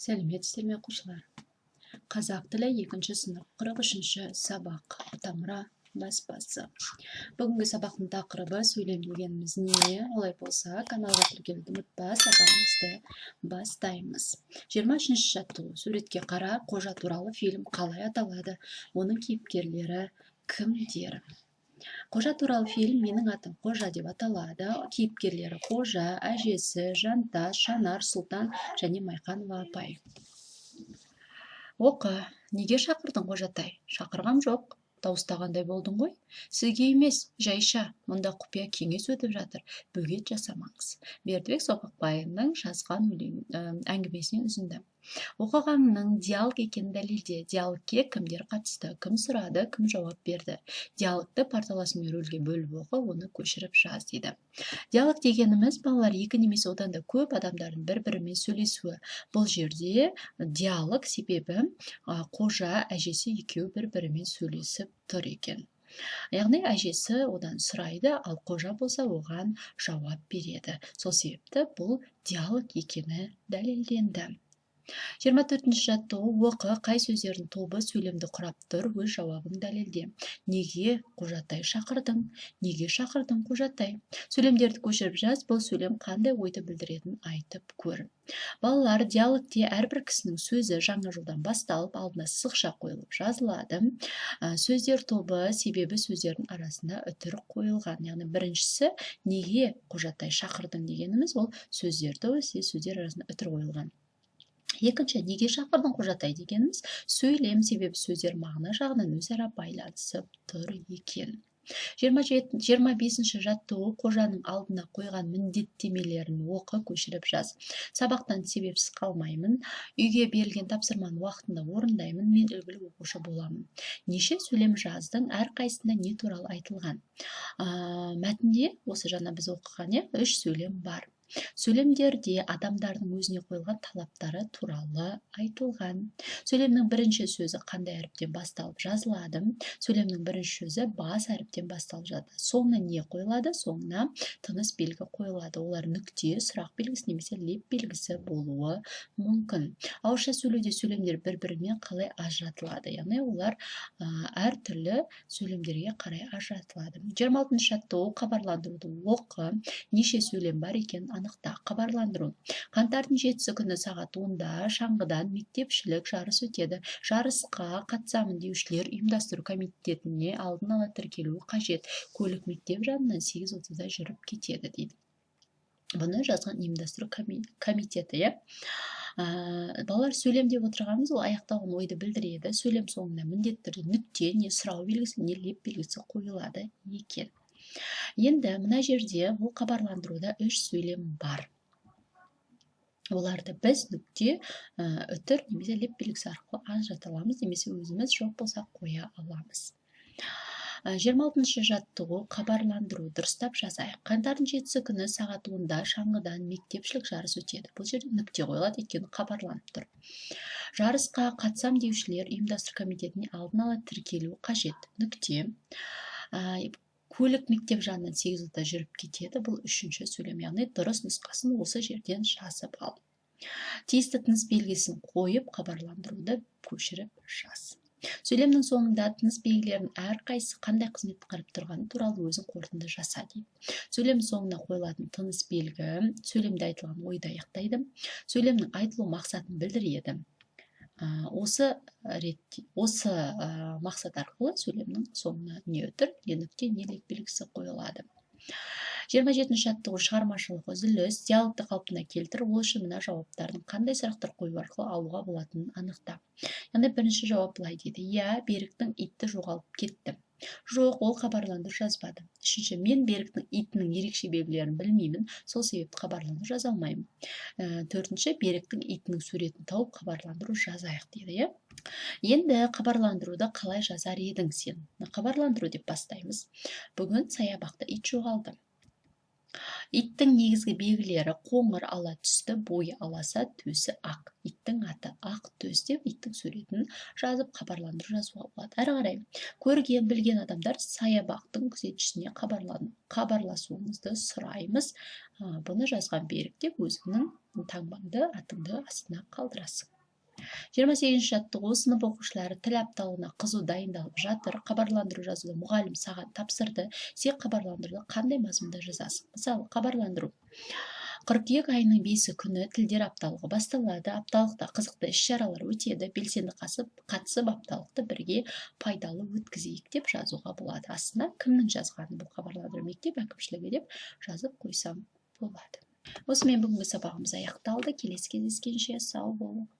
Сәлеметсіздер ме оқушылар? Қазақ тілі 2-ші сынып 43-ші сабақ Тамра баспасы. Бүгінгі сабақтың тақырыбы сөйлем дегеніміз не? Олай болса, каналға тіркелуді ұмытпа, сабағымызды бастаймыз. 23-ші жаттығу. Суретке қара, Қожа туралы фильм қалай аталады? Оның кейіпкерлері кімдер? Қожа туралы фильм менің атым Қожа деп аталады. Кейіпкерлері Қожа, әжесі, Жантас, Жанар, Сұлтан және Майқанова апай. Оқы, неге шақырдың Қожатай? Шақырғам жоқ. Дауыстағандай болдың ғой. Сізге емес, жайша, мұнда құпия кеңес өтіп жатыр. Бөгет жасамаңыз. Бердібек Соқпақбаевның жазған әңгімесінен үзінді. Оқығанның диалог екенін дәлелде. Диалогке кімдер қатысты, кім сұрады, кім жауап берді. Диалогты парталасымен рөлге бөліп оқы, оны көшіріп жаз дейді. Диалог дегеніміз балалар екі немесе одан да көп адамдардың бір-бірімен сөйлесуі. Бұл жерде диалог себебі Қожа, әжесі екеуі бір-бірімен сөйлесіп тұр екен. Яғни әжесі одан сұрайды, ал Қожа болса оған жауап береді. Сол себепті бұл диалог екені дәлелденді. 24-ші жаттығу. Оқы, қай сөздердің тобы сөйлемді құрап тұр, өз жауабын дәлелде. Неге Қожатай шақырдың? Неге шақырдың Қожатай? Сөйлемдерді көшіріп жаз, бұл сөйлем қандай ойды білдіретінін айтып көр. Балалар, диалогте әрбір кісінің сөзі жаңа жолдан басталып, алдына сызықша қойылып жазылады. Сөздер тобы себебі сөздердің арасында үтір қойылған. Яғни біріншісі, неге Қожатай шақырдың дегеніміз, ол сөздер тобы сөздер арасында үтір қойылған. Екінші, неге шақырдың Қожатай дегеніміз, сөйлем себебі сөздер мағына жағынан өзара байланысып тұр екен. 25-ші жаттығу. Қожаның алдына қойған міндеттемелерін оқы, көшіріп жаз. Сабақтан себепсіз қалмаймын. Үйге берілген тапсырманы уақытында орындаймын. Мен үлгілі оқушы боламын. Неше сөйлем жаздың, әрқайсында не туралы айтылған? Мәтінде осы жаңа біз оқыған 3 сөйлем бар. Сөйлемдерде адамдардың өзіне қойылған талаптары туралы айтылған. Сөйлемнің бірінші сөзі қандай әріптен басталып жазылады? Сөйлемнің бірінші сөзі бас әріптен басталып жатыр. Соңына не қойылады? Соңына тыныс белгі қойылады. Олар нүкте, сұрақ белгісі немесе леп белгісі болуы мүмкін. Ауызша сөйлеуде сөйлемдер бір-бірімен қалай ажыратылады? Яғни олар әртүрлі сөйлемдерге қарай ажыратылады. 26-ші жаттығу. Хабарландыруды оқы. Неше сөйлем бар екен анықта. Хабарландыру. Қаңтардың 7-сі күні сағат 10-да шаңғыдан мектепшілік жарыс өтеді. Жарысқа қатысамын деушілер ұйымдастыру комитетіне алдын ала тіркелуі қажет. Көлік мектеп жанынан 8:30-да жүріп кетеді дейді. Бұны жазған ұйымдастыру комитеті. Балалар, сөйлем деп отырғанымыз, ол аяқталған ойды білдіреді. Сөйлем соңына міндетті түрде нүкте, не сұрау белгісі, не леп белгісі қойылады екен. Енді мына жерде бұл хабарландыруда 3 сөйлем бар. Оларды біз нүкте, үтір немесе леп белгісі арқылы ажырата аламыз, немесе өзіміз жоқ болса қоя аламыз. 26-ші жаттығу. Хабарландыру. Дұрыстап жазайық. Қаңтардың 7-сі күні сағат 10-да шаңғыдан мектепшілік жарыс өтеді. Бұл жерде нүкте қойылады, өйткені хабарланып тұр. Жарысқа қатысам деушілер ұйымдастыру комитетіне алдын ала тіркелуі қажет. Нүкте. Көлік мектеп жанынан 8:30-да жүріп кетеді. Бұл 3-ші сөйлем. Яғни дұрыс нұсқасын осы жерден жазып ал. Тиісті тыныс белгісін қойып, хабарландыруды көшіріп жаз. Сөйлемнің соңында тыныс белгілерінің әрқайсысы қандай қызмет атқарып тұрғаны туралы өзің қорытынды жаса дейді. Сөйлем соңына қойылатын тыныс белгі сөйлемде айтылған ойды аяқтайды. Сөйлемнің айтылу мақсатын білдіреді. Осы мақсат арқылы сөйлемнің соңына не үтір, не нүкте, не леп белгісі қойылады. 27-ші жаттығу. Шығармашылық үзіліс. Диалогты қалпына келтір. Ол үшін мына жауаптардың қандай сұрақтар қою арқылы алуға болатынын анықта. Яғни бірінші жауап былай дейді. Иә, Беріктің итті жоғалып кетті. Жоқ, ол хабарландыру жазбады. Үшінші, мен Беріктің итінің ерекше белгілерін білмеймін, сол себепті хабарландыру жаза алмаймын. Төртінші, Беріктің итінің суретін тауып хабарландыру жазайық дейді. Енді хабарландыруды қалай жазар едің сен? Хабарландыру деп бастаймыз. Бүгін саябақта ит жоғалды. Иттің негізгі белгілері қоңыр ала түсті, бойы аласа, төсі ақ. Иттің аты ақ төс деп иттің суретін жазып хабарландыру жазуға болады. Әрі қарай көрген, білген адамдар саябақтың күзетшісіне хабарласуыңызды сұраймыз. Бұны жазған Берік деп өзіңнің таңбаңды, атыңды астына қалдырасың. 28 жаттығу сынып оқушылары тіл апталығына қызу дайындалып жатыр. Хабарландыру жазуды мұғалім саған тапсырды. Сен хабарландыруды қандай мазмұнда жазасың? Мысалы, хабарландыру. Қыркүйек айының 5 күні тілдер апталығы басталады. Апталықта қызықты іс-шаралар өтеді. Белсенді қатысып апталықты бірге пайдалы өткізейік деп жазуға болады. Астына кімнің жазғаны бұл хабарландыру, мектеп әкімшілігі деп жазып қойсам болады. Осымен бүгінгі сабағымыз аяқталды. Келесі кездескенше сау болыңыз.